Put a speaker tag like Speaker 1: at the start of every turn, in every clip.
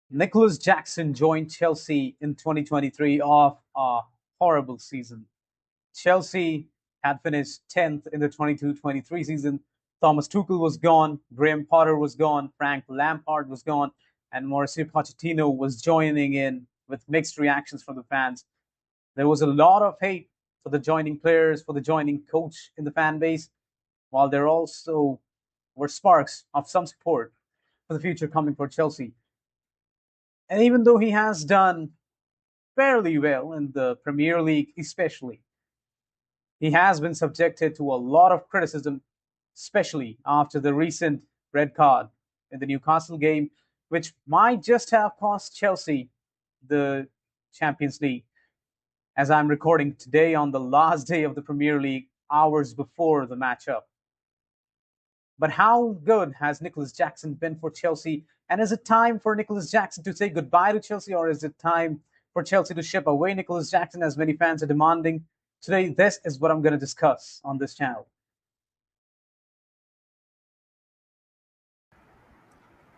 Speaker 1: Nicolas Jackson joined Chelsea in 2023 off a horrible season. Chelsea had finished 10th in the 22-23 season. Thomas Tuchel was gone, Graham Potter was gone, Frank Lampard was gone, and Mauricio Pochettino was joining in with mixed reactions from the fans. There was a lot of hate for the joining players, for the joining coach in the fan base, while there also were sparks of some support for the future coming for Chelsea. And even though he has done fairly well in the Premier League, especially, he has been subjected to a lot of criticism, especially after the recent red card in the Newcastle game, which might just have cost Chelsea the Champions League. As I'm recording today on the last day of the Premier League, hours before the matchup. But how good has Nicolas Jackson been for Chelsea? And is it time for Nicolas Jackson to say goodbye to Chelsea, or is it time for Chelsea to ship away Nicolas Jackson, as many fans are demanding? Today, this is what I'm going to discuss on this channel.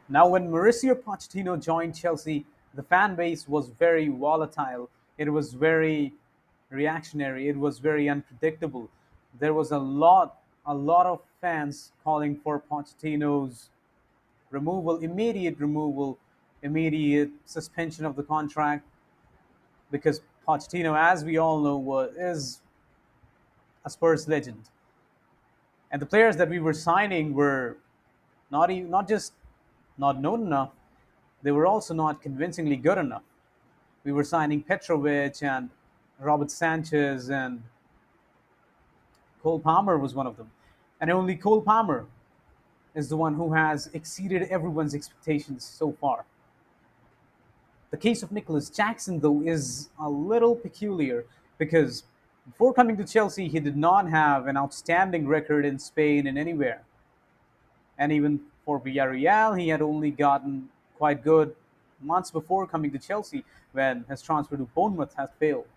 Speaker 1: Now, when Mauricio Pochettino joined Chelsea, the fan base was very volatile. It was very reactionary. It was very unpredictable. There was a lot of fans calling for Pochettino's removal, immediate suspension of the contract, because Pochettino, as we all know, is a Spurs legend, and the players that we were signing were not just not known enough; they were also not convincingly good enough. We were signing Petrovic and Robert Sanchez, and Cole Palmer was one of them, and only Cole Palmer is the one who has exceeded everyone's expectations so far. The case of Nicolas Jackson, though, is a little peculiar because before coming to Chelsea, he did not have an outstanding record in Spain and anywhere. And even for Villarreal, he had only gotten quite good months before coming to Chelsea when his transfer to Bournemouth had failed.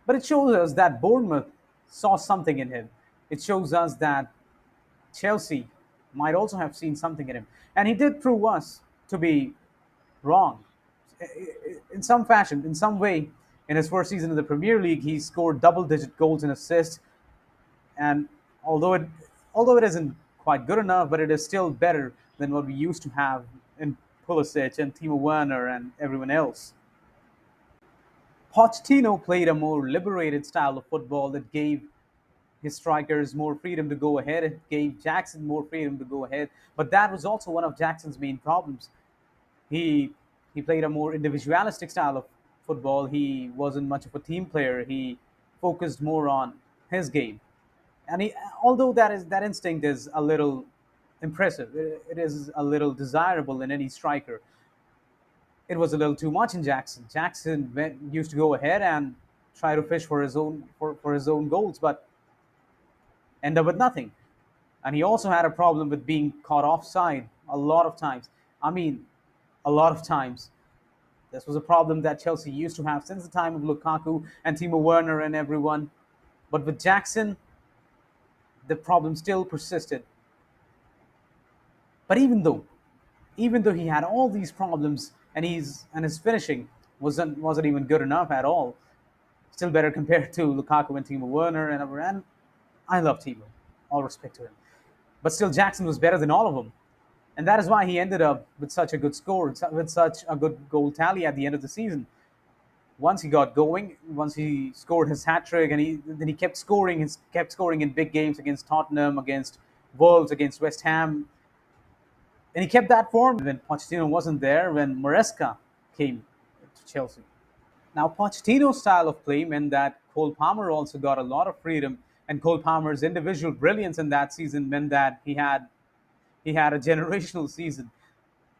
Speaker 1: But it shows us that Bournemouth saw something in him. It shows us that Chelsea might also have seen something in him. And he did prove us to be wrong in some fashion, in some way. In his first season in the Premier League, he scored double-digit goals and assists, and although it although it isn't quite good enough, but it is still better than what we used to have in Pulisic and Timo Werner and everyone else. Pochettino played a more liberated style of football that gave his strikers more freedom to go ahead. It gave Jackson more freedom to go ahead, but that was also one of Jackson's main problems. He he played a more individualistic style of football. He wasn't much of a team player. He focused more on his game, and although that instinct is a little impressive, it is a little desirable in any striker. It was a little too much in Jackson. Used to go ahead and try to fish for his own goals, but end up with nothing. And he also had a problem with being caught offside a lot of times. I mean, a lot of times. This was a problem that Chelsea used to have since the time of Lukaku and Timo Werner and everyone. But with Jackson, the problem still persisted. But even though he had all these problems, and his finishing wasn't even good enough at all, still better compared to Lukaku and Timo Werner and I love Timo, all respect to him. But still, Jackson was better than all of them. And that is why he ended up with such a good score, with such a good goal tally at the end of the season. Once he got going, once he scored his hat trick, and he kept scoring in big games against Tottenham, against Wolves, against West Ham, and he kept that form when Pochettino wasn't there, when Maresca came to Chelsea. Now, Pochettino's style of play meant that Cole Palmer also got a lot of freedom, and Cole Palmer's individual brilliance in that season meant that he had a generational season,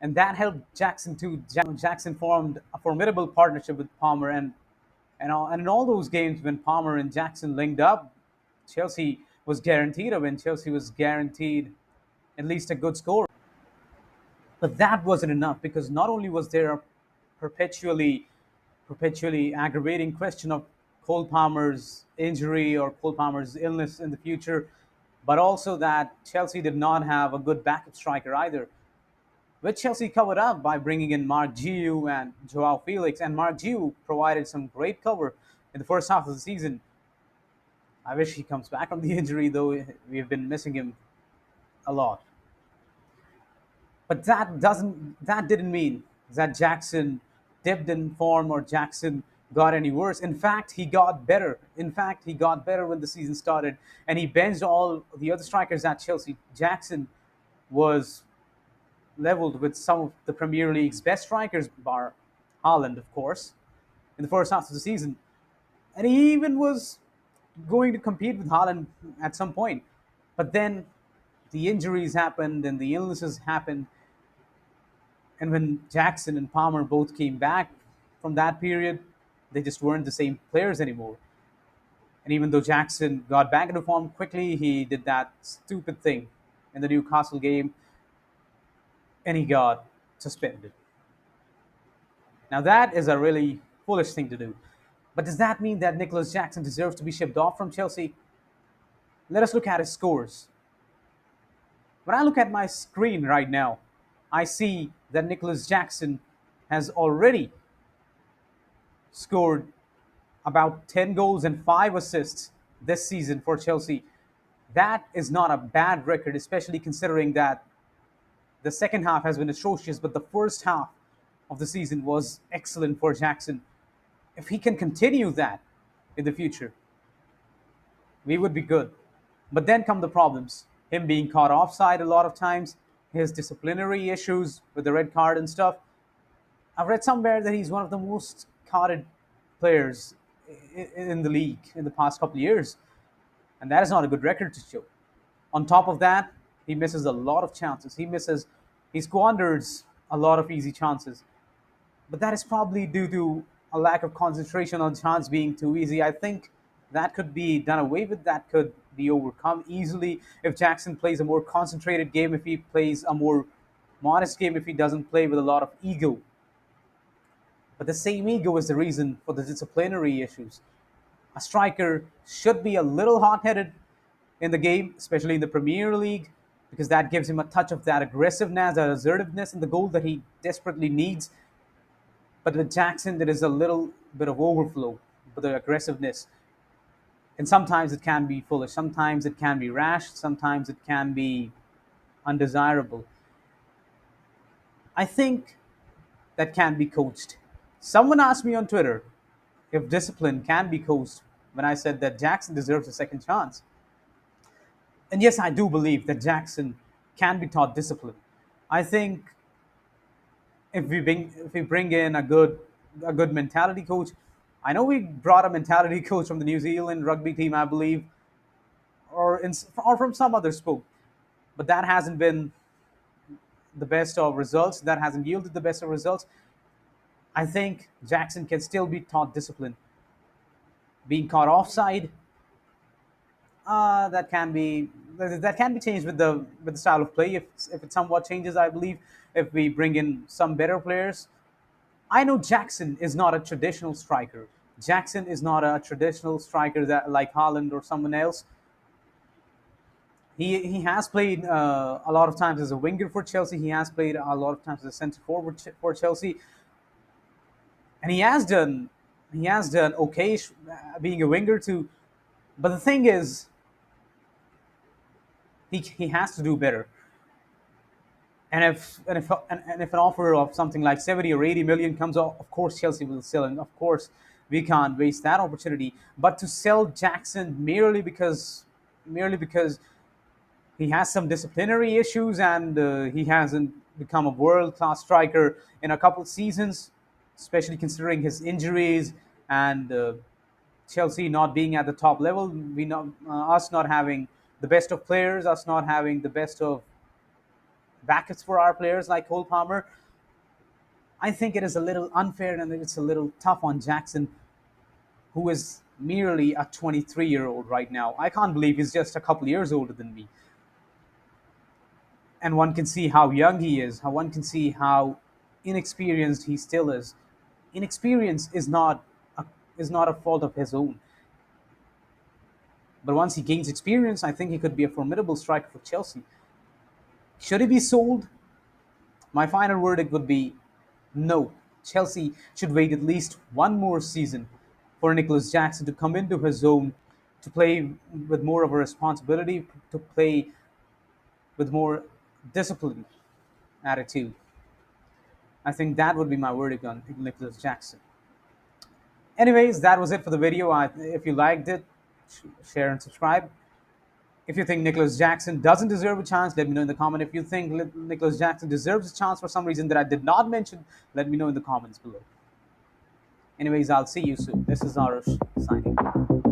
Speaker 1: and that helped Jackson too. Jackson formed a formidable partnership with Palmer, and in all those games when Palmer and Jackson linked up, Chelsea was guaranteed a win. Chelsea was guaranteed at least a good score. But that wasn't enough, because not only was there a perpetually perpetually aggravating question of Cole Palmer's injury or Cole Palmer's illness in the future, but also that Chelsea did not have a good backup striker either. which Chelsea covered up by bringing in Mark Giu and Joao Felix. And Mark Giu provided some great cover in the first half of the season. I wish he comes back from the injury, though we've been missing him a lot. But that didn't mean that Jackson dipped in form or Jackson got any worse. In fact, he got better. In fact, he got better when the season started, and he benched all the other strikers at Chelsea. Jackson was leveled with some of the Premier League's best strikers, bar Haaland, of course, in the first half of the season. And he even was going to compete with Haaland at some point. But then the injuries happened and the illnesses happened. And when Jackson and Palmer both came back from that period, they just weren't the same players anymore. And even though Jackson got back into form quickly, he did that stupid thing in the Newcastle game and he got suspended. Now, that is a really foolish thing to do. But does that mean that Nicolas Jackson deserves to be shipped off from Chelsea? Let us look at his scores. When I look at my screen right now, I see that Nicolas Jackson has already scored about 10 goals and 5 assists this season for Chelsea. That is not a bad record, especially considering that the second half has been atrocious, but the first half of the season was excellent for Jackson. If he can continue that in the future, we would be good. But then come the problems. Him being caught offside a lot of times, his disciplinary issues with the red card and stuff. I've read somewhere that he's one of the most carded players in the league in the past couple of years. And that is not a good record to show. On top of that, he misses a lot of chances. He squanders a lot of easy chances. But that is probably due to a lack of concentration on chance being too easy. I think that could be done away with. That could be overcome easily if Jackson plays a more concentrated game, if he plays a more modest game, if he doesn't play with a lot of ego. But the same ego is the reason for the disciplinary issues. A striker should be a little hot headed in the game, especially in the Premier League, because that gives him a touch of that aggressiveness, that assertiveness in the goal that he desperately needs. But with Jackson, there is a little bit of overflow with the aggressiveness. And sometimes it can be foolish, sometimes it can be rash, sometimes it can be undesirable. I think that can be coached. Someone asked me on Twitter if discipline can be coached when I said that Jackson deserves a second chance. And yes, I do believe that Jackson can be taught discipline. I think if we bring in a good mentality coach, I know we brought a mentality coach from the New Zealand rugby team, I believe, or from some other sport, but that hasn't been the best of results. That hasn't yielded the best of results. I think Jackson can still be taught discipline. Being caught offside, that can be changed with the style of play if it somewhat changes. I believe if we bring in some better players. I know Jackson is not a traditional striker. Jackson is not a traditional striker that like Haaland or someone else. He has played a lot of times as a winger for Chelsea. He has played a lot of times as a centre forward for Chelsea, and he has done okay being a winger too. But the thing is, he has to do better. And if an offer of something like 70 or 80 million comes off, of course Chelsea will sell, and of course we can't waste that opportunity. But to sell Jackson merely because he has some disciplinary issues and he hasn't become a world class striker in a couple of seasons, especially considering his injuries and Chelsea not being at the top level, us not having the best of players, us not having the best of backups for our players like Cole Palmer. I think it is a little unfair and it's a little tough on Jackson, who is merely a 23-year-old right now. I can't believe he's just a couple years older than me. And one can see how young he is, how one can see how inexperienced he still is. Inexperience is not a fault of his own. But once he gains experience, I think he could be a formidable striker for Chelsea. Should he be sold? My final verdict would be no. Chelsea should wait at least one more season for Nicolas Jackson to come into his own, to play with more of a responsibility, to play with more disciplined attitude. I think that would be my verdict on Nicolas Jackson. Anyways, that was it for the video. If you liked it, share and subscribe. If you think Nicolas Jackson doesn't deserve a chance, let me know in the comment. If you think Nicolas Jackson deserves a chance for some reason that I did not mention, let me know in the comments below. Anyways, I'll see you soon. This is Arush signing.